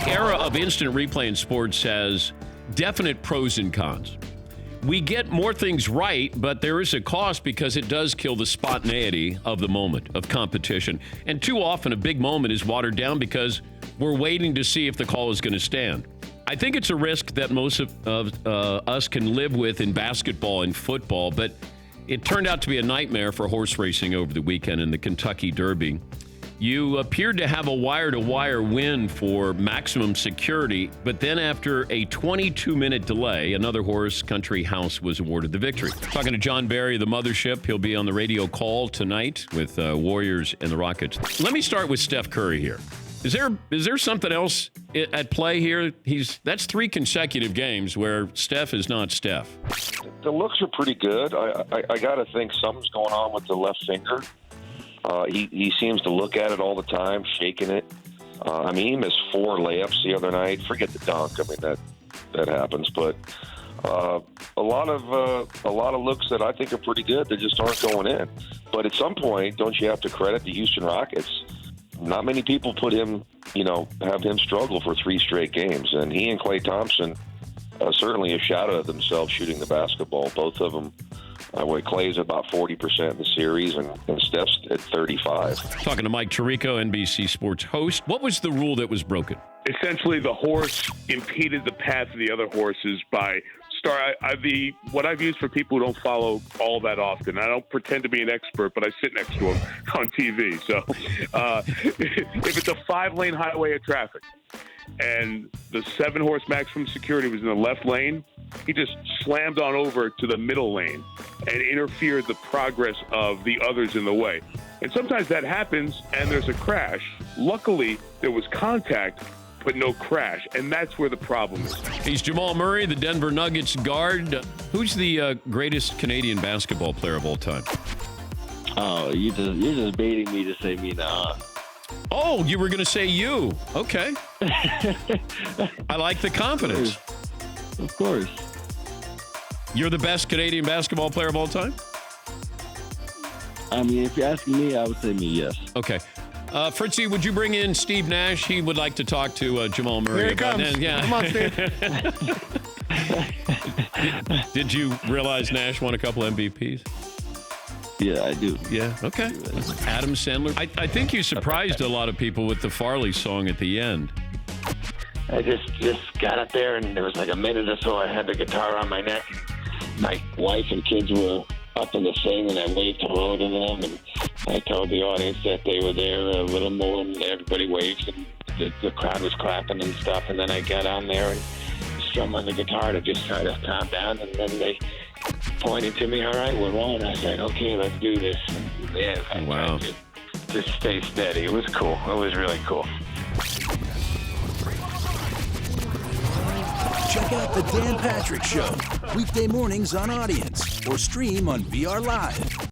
era of instant replay in sports has definite pros and cons. We get more things right, but there is a cost because it does kill the spontaneity of the moment, of competition. And too often a big moment is watered down because we're waiting to see if the call is going to stand. I think it's a risk that most of us can live with in basketball and football, but it turned out to be a nightmare for horse racing over the weekend in the Kentucky Derby. You appeared to have a wire-to-wire win for maximum security, but then after a 22-minute delay, another horse, Country House, was awarded the victory. Talking to John Barry of the Mothership. He'll be on the radio call tonight with Warriors and the Rockets. Let me start with Steph Curry here. Is there something else at play here? That's 3 consecutive games where Steph is not Steph. The looks are pretty good. I got to think something's going on with the left finger. He seems to look at it all the time, shaking it. He missed 4 layups the other night. Forget the dunk. That happens. But a lot of looks that I think are pretty good that just aren't going in. But at some point, don't you have to credit the Houston Rockets? Not many people put him, have him struggle for 3 straight games. And he and Klay Thompson certainly a shadow of themselves shooting the basketball. Both of them. Clay's about 40% in the series, and Steph's at 35. Talking to Mike Tirico, NBC Sports host. What was the rule that was broken? Essentially, the horse impeded the path of the other horses by what I've used for people who don't follow all that often. I don't pretend to be an expert, but I sit next to him on TV. So if it's a 5-lane highway of traffic and the 7-horse maximum security was in the left lane, he just slammed on over to the middle lane and interfered the progress of the others in the way. And sometimes that happens and there's a crash. Luckily, there was contact, but no crash, and that's where the problem is. He's Jamal Murray, the Denver Nuggets guard. Who's the greatest Canadian basketball player of all time? Oh, you're just baiting me to say me now. Oh, you were going to say you. Okay. I like the confidence. Of course. You're the best Canadian basketball player of all time? If you're asking me, I would say me, yes. Okay. Fritzy, would you bring in Steve Nash? He would like to talk to Jamal Murray. Here he comes. Yeah. Come on, Steve. Did you realize Nash won a couple MVPs? Yeah, I do. Yeah, okay. Adam Sandler. I think you surprised a lot of people with the Farley song at the end. I just got up there, and there was like a minute or so I had the guitar on my neck. My wife and kids were up in the thing, and I waved hello to them, and I told the audience that they were there a little more, and everybody waved, and the crowd was clapping and stuff, and then I got on there and strummed on the guitar to just try to calm down, and then they pointed to me, all right, we're on. I said, okay, let's do this. And, yeah, I wow. tried to just stay steady. It was cool. It was really cool. Check out the Dan Patrick Show, weekday mornings on Audience, or stream on VR Live.